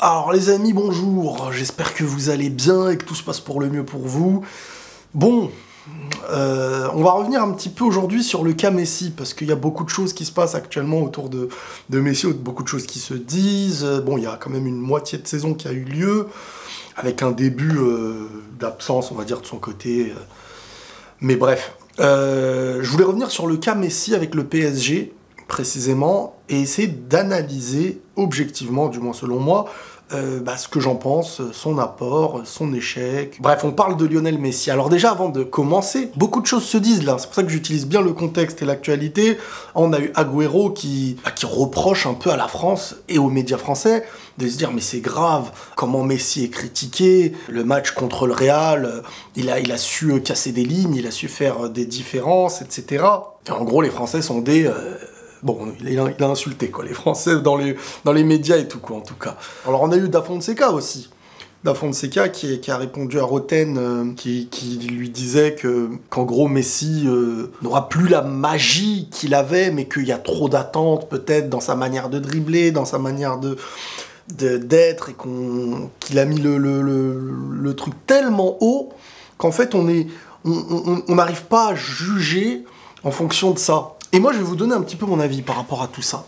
Alors les amis, bonjour, j'espère que vous allez bien et que tout se passe pour le mieux pour vous. Bon, on va revenir un petit peu aujourd'hui sur le cas Messi, parce qu'il y a beaucoup de choses qui se passent actuellement autour de Messi, beaucoup de choses qui se disent. Bon, il y a quand même une moitié de saison qui a eu lieu, avec un début d'absence, on va dire, de son côté. Mais bref, je voulais revenir sur le cas Messi avec le PSG, précisément, et essayer d'analyser objectivement, du moins selon moi, ce que j'en pense, son apport, son échec. Bref, on parle de Lionel Messi. Alors déjà, avant de commencer, beaucoup de choses se disent là, c'est pour ça que j'utilise bien le contexte et l'actualité. On a eu Agüero qui reproche un peu à la France et aux médias français de se dire mais c'est grave, comment Messi est critiqué, le match contre le Real, il a su casser des lignes, il a su faire des différences, etc. Et en gros, les Français sont des... Bon, il a insulté, quoi, les Français dans les médias et tout, quoi, en tout cas. Alors, on a eu Da Fonseca aussi. Da Fonseca qui a répondu à Roten, qui lui disait qu'en gros, Messi n'aura plus la magie qu'il avait, mais qu'il y a trop d'attentes, peut-être, dans sa manière de dribbler, dans sa manière d'être, et qu'il a mis le truc tellement haut qu'en fait, on n'arrive pas à juger en fonction de ça. Et moi, je vais vous donner un petit peu mon avis par rapport à tout ça.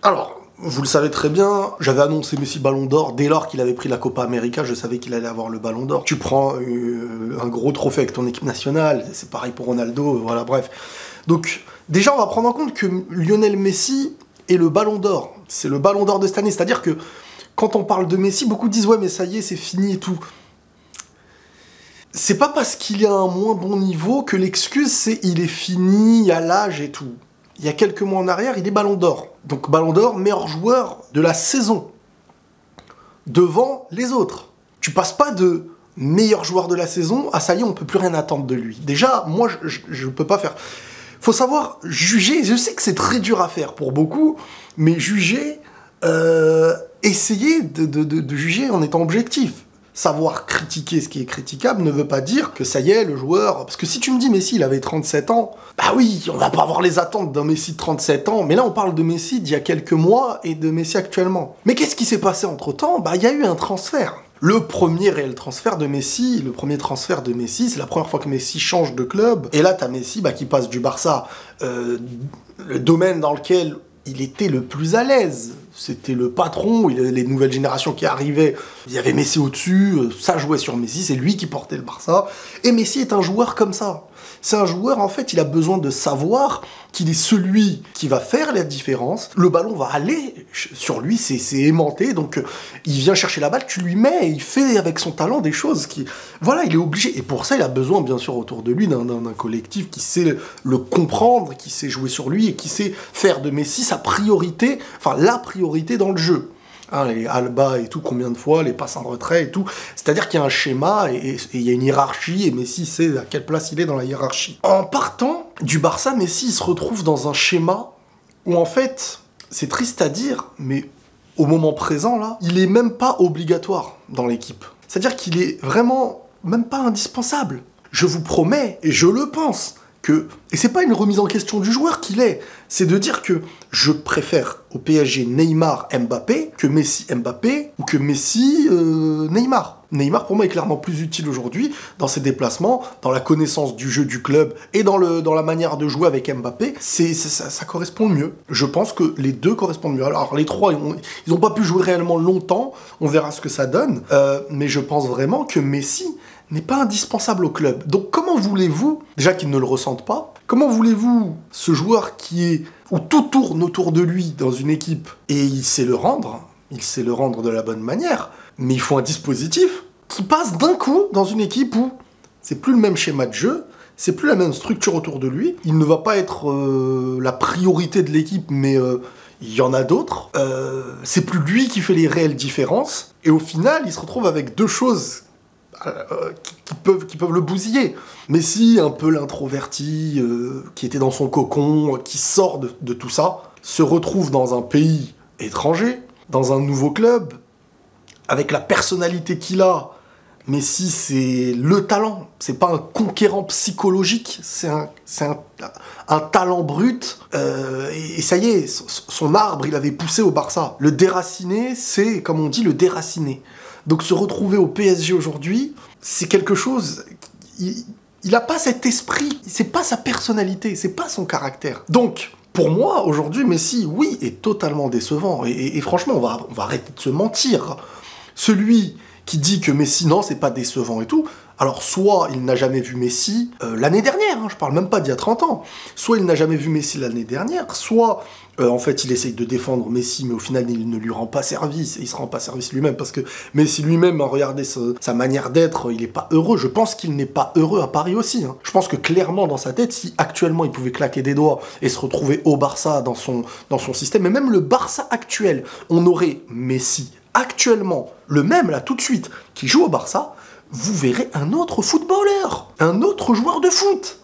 Alors, vous le savez très bien, j'avais annoncé Messi Ballon d'Or. Dès lors qu'il avait pris la Copa América, je savais qu'il allait avoir le Ballon d'Or. Tu prends un gros trophée avec ton équipe nationale, c'est pareil pour Ronaldo, voilà, bref. Donc, déjà, on va prendre en compte que Lionel Messi est le Ballon d'Or. C'est le Ballon d'Or de cette année. C'est-à-dire que, quand on parle de Messi, beaucoup disent « Ouais, mais ça y est, c'est fini et tout ». C'est pas parce qu'il est à un moins bon niveau que l'excuse c'est il est fini, il y a l'âge et tout. Il y a quelques mois en arrière, il est Ballon d'Or. Donc Ballon d'Or, meilleur joueur de la saison. Devant les autres. Tu passes pas de meilleur joueur de la saison à ça y est, on peut plus rien attendre de lui. Déjà, moi, je peux pas faire... Faut savoir juger, je sais que c'est très dur à faire pour beaucoup, mais juger, essayer de juger en étant objectif. Savoir critiquer ce qui est critiquable ne veut pas dire que ça y est, le joueur... Parce que si tu me dis Messi, il avait 37 ans, bah oui, on va pas avoir les attentes d'un Messi de 37 ans, mais là on parle de Messi d'il y a quelques mois et de Messi actuellement. Mais qu'est-ce qui s'est passé entre-temps? Bah il y a eu un transfert. Le premier réel transfert de Messi, c'est la première fois que Messi change de club, et là t'as Messi qui passe du Barça, le domaine dans lequel il était le plus à l'aise. C'était le patron, les nouvelles générations qui arrivaient, il y avait Messi au-dessus, ça jouait sur Messi, c'est lui qui portait le Barça. Et Messi est un joueur comme ça. C'est un joueur, en fait, il a besoin de savoir qu'il est celui qui va faire la différence. Le ballon va aller sur lui, c'est aimanté, donc il vient chercher la balle, tu lui mets, et il fait avec son talent des choses qui... Voilà, il est obligé. Et pour ça, il a besoin, bien sûr, autour de lui, d'un collectif qui sait le comprendre, qui sait jouer sur lui, et qui sait faire de Messi sa priorité, enfin la priorité dans le jeu. Hein, les Alba et tout, combien de fois, les passes en retrait et tout. C'est-à-dire qu'il y a un schéma et il y a une hiérarchie, et Messi sait à quelle place il est dans la hiérarchie. En partant du Barça, Messi il se retrouve dans un schéma où en fait, c'est triste à dire, mais au moment présent, là, il est même pas obligatoire dans l'équipe. C'est-à-dire qu'il est vraiment même pas indispensable. Je vous promets, et je le pense, et c'est pas une remise en question du joueur qu'il est, c'est de dire que je préfère au PSG Neymar Mbappé que Messi Mbappé ou que Messi Neymar. Neymar pour moi est clairement plus utile aujourd'hui dans ses déplacements, dans la connaissance du jeu du club et dans la manière de jouer avec Mbappé. Ça correspond mieux. Je pense que les deux correspondent mieux. Alors les trois, ils n'ont pas pu jouer réellement longtemps, on verra ce que ça donne, mais je pense vraiment que Messi n'est pas indispensable au club. Donc comment voulez-vous, déjà qu'ils ne le ressentent pas, comment voulez-vous ce joueur où tout tourne autour de lui dans une équipe, et il sait le rendre de la bonne manière, mais il faut un dispositif qui passe d'un coup dans une équipe où c'est plus le même schéma de jeu, c'est plus la même structure autour de lui, il ne va pas être la priorité de l'équipe, mais il y en a d'autres, c'est plus lui qui fait les réelles différences, et au final, il se retrouve avec deux choses qui peuvent le bousiller. Messi, un peu l'introverti, qui était dans son cocon, qui sort de tout ça, se retrouve dans un pays étranger, dans un nouveau club, avec la personnalité qu'il a, Messi, c'est le talent. C'est pas un conquérant psychologique, c'est un talent brut. Et ça y est, son arbre, il avait poussé au Barça. Le déraciné, c'est, comme on dit, le déraciné. Donc se retrouver au PSG aujourd'hui, c'est quelque chose... Il n'a pas cet esprit, c'est pas sa personnalité, c'est pas son caractère. Donc, pour moi, aujourd'hui, Messi, oui, est totalement décevant. Et franchement, on va arrêter de se mentir. Celui qui dit que Messi, non, c'est pas décevant et tout, alors soit il n'a jamais vu Messi l'année dernière, hein, je parle même pas d'il y a 30 ans, soit il n'a jamais vu Messi l'année dernière, soit en fait il essaye de défendre Messi, mais au final il ne lui rend pas service, et il se rend pas service lui-même, parce que Messi lui-même, regardez sa manière d'être, il est pas heureux. Je pense qu'il n'est pas heureux à Paris aussi. Hein. Je pense que clairement dans sa tête, si actuellement il pouvait claquer des doigts et se retrouver au Barça dans son système, et même le Barça actuel, on aurait Messi actuellement, le même là tout de suite, qui joue au Barça, vous verrez un autre footballeur, un autre joueur de foot.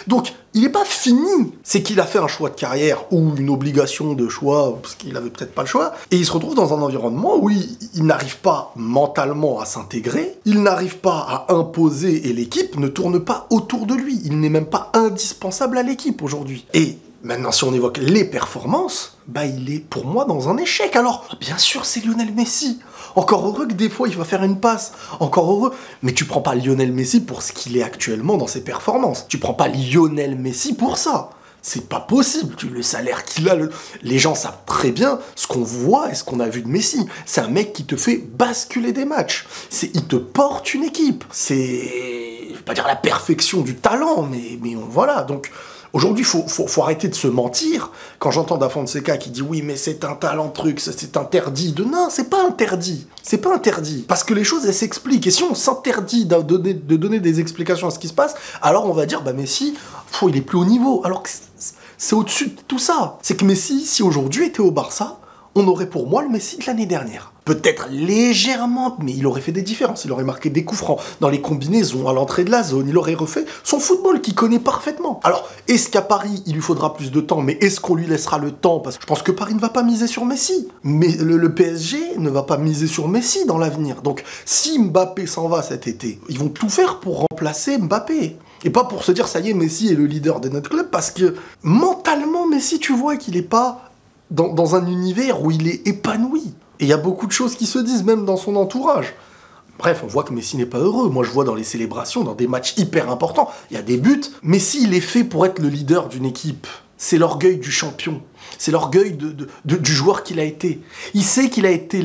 Donc, il n'est pas fini. C'est qu'il a fait un choix de carrière ou une obligation de choix, parce qu'il n'avait peut-être pas le choix, et il se retrouve dans un environnement où il n'arrive pas mentalement à s'intégrer, il n'arrive pas à imposer, et l'équipe ne tourne pas autour de lui. Il n'est même pas indispensable à l'équipe aujourd'hui. Et maintenant, si on évoque les performances, bah il est pour moi dans un échec. Alors, bien sûr, c'est Lionel Messi. Encore heureux que des fois il va faire une passe. Encore heureux. Mais tu prends pas Lionel Messi pour ce qu'il est actuellement dans ses performances. Tu prends pas Lionel Messi pour ça. C'est pas possible. Le salaire qu'il a, les gens savent très bien ce qu'on voit et ce qu'on a vu de Messi. C'est un mec qui te fait basculer des matchs. Il te porte une équipe. C'est, je vais pas dire la perfection du talent, mais voilà. Donc, aujourd'hui, faut arrêter de se mentir. Quand j'entends Da Fonseca qui dit oui, mais c'est un talent truc, c'est interdit. Non, c'est pas interdit. C'est pas interdit. Parce que les choses, elles s'expliquent. Et si on s'interdit de donner des explications à ce qui se passe, alors on va dire, bah Messi, il est plus haut niveau. Alors que c'est au-dessus de tout ça. C'est que Messi, si aujourd'hui était au Barça, on aurait pour moi le Messi de l'année dernière. Peut-être légèrement, mais il aurait fait des différences. Il aurait marqué des coups francs dans les combinaisons, à l'entrée de la zone. Il aurait refait son football qu'il connaît parfaitement. Alors, est-ce qu'à Paris, il lui faudra plus de temps? Mais est-ce qu'on lui laissera le temps? Parce que je pense que Paris ne va pas miser sur Messi. Mais le PSG ne va pas miser sur Messi dans l'avenir. Donc, si Mbappé s'en va cet été, ils vont tout faire pour remplacer Mbappé. Et pas pour se dire, ça y est, Messi est le leader de notre club. Parce que mentalement, Messi, tu vois qu'il n'est pas dans un univers où il est épanoui. Et il y a beaucoup de choses qui se disent, même dans son entourage. Bref, on voit que Messi n'est pas heureux. Moi, je vois dans les célébrations, dans des matchs hyper importants, il y a des buts. Messi, il est fait pour être le leader d'une équipe. C'est l'orgueil du champion. C'est l'orgueil du joueur qu'il a été. Il sait qu'il a été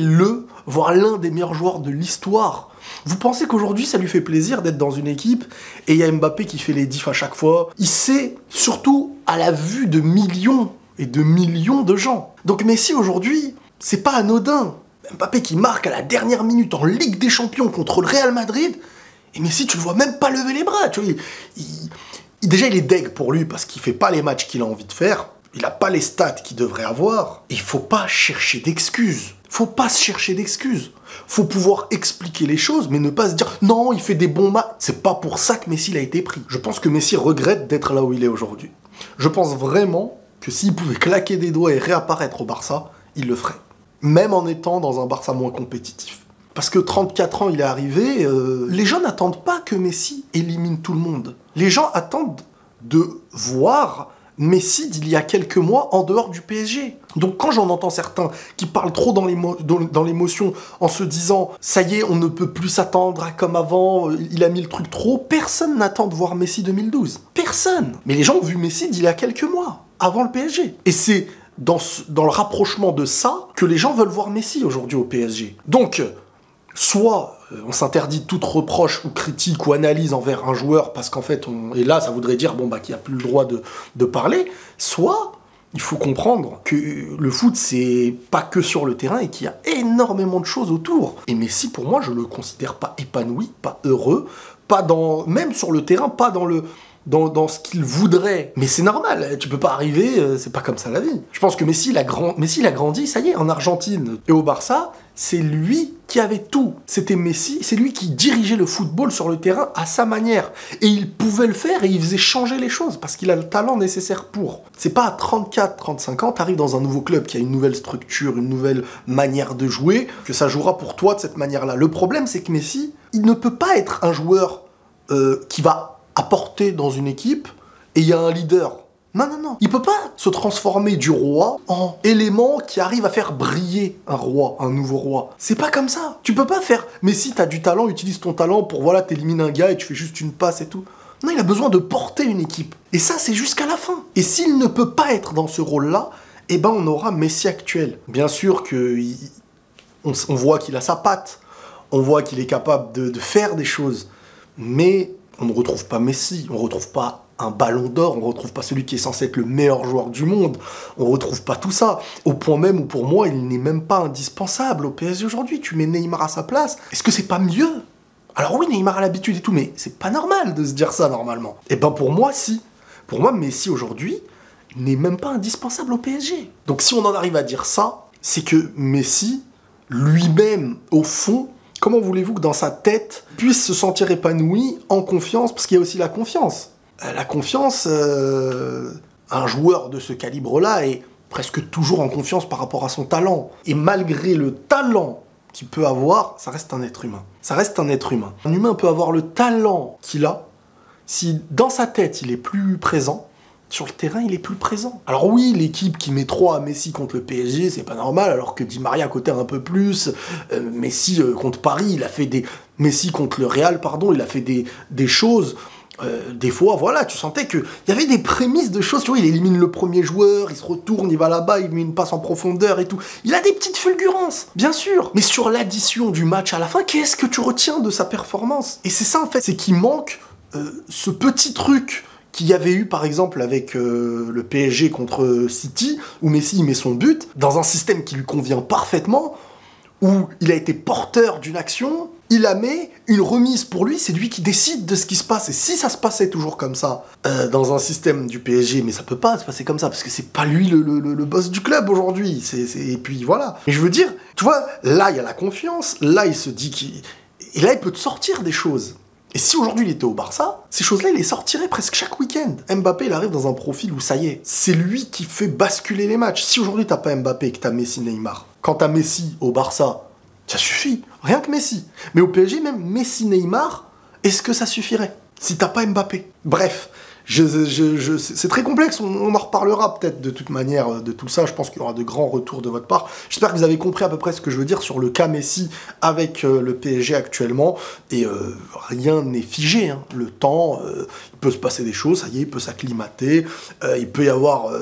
voire l'un des meilleurs joueurs de l'histoire. Vous pensez qu'aujourd'hui, ça lui fait plaisir d'être dans une équipe et il y a Mbappé qui fait les diffs à chaque fois? Il sait, surtout à la vue de millions et de millions de gens. Donc Messi, aujourd'hui, c'est pas anodin. Mbappé qui marque à la dernière minute en Ligue des Champions contre le Real Madrid, et Messi, tu le vois même pas lever les bras. Tu vois, déjà, il est deg pour lui parce qu'il fait pas les matchs qu'il a envie de faire. Il a pas les stats qu'il devrait avoir. Et il faut pas chercher d'excuses. Faut pas se chercher d'excuses. Faut pouvoir expliquer les choses, mais ne pas se dire « Non, il fait des bons matchs ». C'est pas pour ça que Messi a été pris. Je pense que Messi regrette d'être là où il est aujourd'hui. Je pense vraiment que s'il pouvait claquer des doigts et réapparaître au Barça, il le ferait. Même en étant dans un Barça moins compétitif. Parce que 34 ans, il est arrivé, les gens n'attendent pas que Messi élimine tout le monde. Les gens attendent de voir Messi d'il y a quelques mois en dehors du PSG. Donc quand j'en entends certains qui parlent trop dans l'émotion en se disant « ça y est, on ne peut plus s'attendre à comme avant, il a mis le truc trop », personne n'attend de voir Messi 2012. Personne. Mais les gens ont vu Messi d'il y a quelques mois, avant le PSG. Et c'est dans le rapprochement de ça que les gens veulent voir Messi aujourd'hui au PSG. Donc, soit on s'interdit toute reproche ou critique ou analyse envers un joueur parce qu'en fait, et là ça voudrait dire qu'il n'y a plus le droit de parler, soit il faut comprendre que le foot c'est pas que sur le terrain et qu'il y a énormément de choses autour. Et Messi pour moi je le considère pas épanoui, pas heureux, même sur le terrain, pas dans ce qu'il voudrait. Mais c'est normal, tu peux pas arriver, c'est pas comme ça la vie. Je pense que Messi, il a grandi, ça y est, en Argentine. Et au Barça, c'est lui qui avait tout. C'était Messi, c'est lui qui dirigeait le football sur le terrain à sa manière. Et il pouvait le faire et il faisait changer les choses parce qu'il a le talent nécessaire pour. C'est pas à 34, 35 ans, t'arrives dans un nouveau club qui a une nouvelle structure, une nouvelle manière de jouer, que ça jouera pour toi de cette manière-là. Le problème, c'est que Messi, Il ne peut pas être un joueur qui va apporter dans une équipe et il y a un leader. Non, non, non. Il peut pas se transformer du roi en élément qui arrive à faire briller un roi, un nouveau roi. C'est pas comme ça. Tu peux pas faire... Mais si t'as du talent, utilise ton talent pour, voilà, t'élimines un gars et tu fais juste une passe et tout. Non, il a besoin de porter une équipe. Et ça, c'est jusqu'à la fin. Et s'il ne peut pas être dans ce rôle-là, eh ben on aura Messi actuel. Bien sûr que on voit qu'il a sa patte, on voit qu'il est capable de faire des choses, mais on ne retrouve pas Messi, on ne retrouve pas un ballon d'or, on ne retrouve pas celui qui est censé être le meilleur joueur du monde, on ne retrouve pas tout ça, au point même où pour moi il n'est même pas indispensable au PSG aujourd'hui. Tu mets Neymar à sa place, est-ce que c'est pas mieux? Alors oui, Neymar a l'habitude et tout, mais c'est pas normal de se dire ça normalement. Et ben pour moi, si. Pour moi, Messi aujourd'hui n'est même pas indispensable au PSG. Donc si on en arrive à dire ça, c'est que Messi, lui-même, au fond, comment voulez-vous que dans sa tête, puisse se sentir épanoui, en confiance, parce qu'il y a aussi la confiance. La confiance, un joueur de ce calibre-là est presque toujours en confiance par rapport à son talent. Et malgré le talent qu'il peut avoir, ça reste un être humain. Ça reste un être humain. Un humain peut avoir le talent qu'il a, si dans sa tête il est plus présent, sur le terrain, il est plus présent. Alors oui, l'équipe qui met 3 à Messi contre le PSG, c'est pas normal, alors que Di Maria cotait un peu plus. Messi contre Paris, il a fait des... Messi contre le Real, pardon, il a fait des choses... des fois, voilà, tu sentais qu'il y avait des prémices de choses. Tu vois, il élimine le premier joueur, il se retourne, il va là-bas, il met une passe en profondeur et tout. Il a des petites fulgurances, bien sûr. Mais sur l'addition du match à la fin, qu'est-ce que tu retiens de sa performance? Et c'est ça, en fait, c'est qu'il manque ce petit truc qu'il y avait eu par exemple avec le PSG contre City, où Messi met son but, dans un système qui lui convient parfaitement, où il a été porteur d'une action, il la met, une remise pour lui, c'est lui qui décide de ce qui se passe. Et si ça se passait toujours comme ça, dans un système du PSG, mais ça peut pas se passer comme ça, parce que c'est pas lui le boss du club aujourd'hui, et puis voilà. Mais je veux dire, tu vois, là il y a la confiance, là il se dit qu'il... Et là il peut te sortir des choses. Et si aujourd'hui il était au Barça, ces choses-là, il les sortirait presque chaque week-end. Mbappé, il arrive dans un profil où ça y est, c'est lui qui fait basculer les matchs. Si aujourd'hui t'as pas Mbappé et que t'as Messi, Neymar, quand t'as Messi au Barça, ça suffit, rien que Messi. Mais au PSG, même Messi, Neymar, est-ce que ça suffirait si t'as pas Mbappé? Bref, c'est très complexe, on en reparlera peut-être de toute manière de tout ça, je pense qu'il y aura de grands retours de votre part. J'espère que vous avez compris à peu près ce que je veux dire sur le cas Messi avec le PSG actuellement, et rien n'est figé, hein. Le temps, il peut se passer des choses, ça y est, il peut s'acclimater, il peut y avoir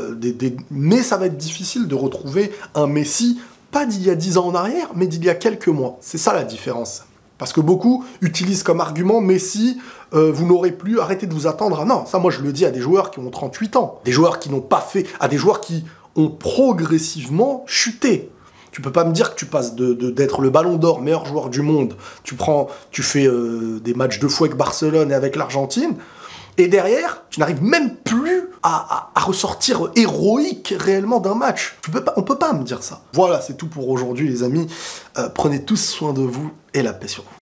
mais ça va être difficile de retrouver un Messi, pas d'il y a 10 ans en arrière, mais d'il y a quelques mois. C'est ça la différence. Parce que beaucoup utilisent comme argument Messi, vous n'aurez plus, arrêtez de vous attendre à... Non, ça moi je le dis à des joueurs qui ont 38 ans, des joueurs qui n'ont pas fait, à des joueurs qui ont progressivement chuté. Tu peux pas me dire que tu passes d'être le ballon d'or, meilleur joueur du monde, tu fais des matchs de fou avec Barcelone et avec l'Argentine, et derrière, tu n'arrives même plus à ressortir héroïque réellement d'un match. On peut pas me dire ça. Voilà, c'est tout pour aujourd'hui les amis. Prenez tous soin de vous et la paix sur vous.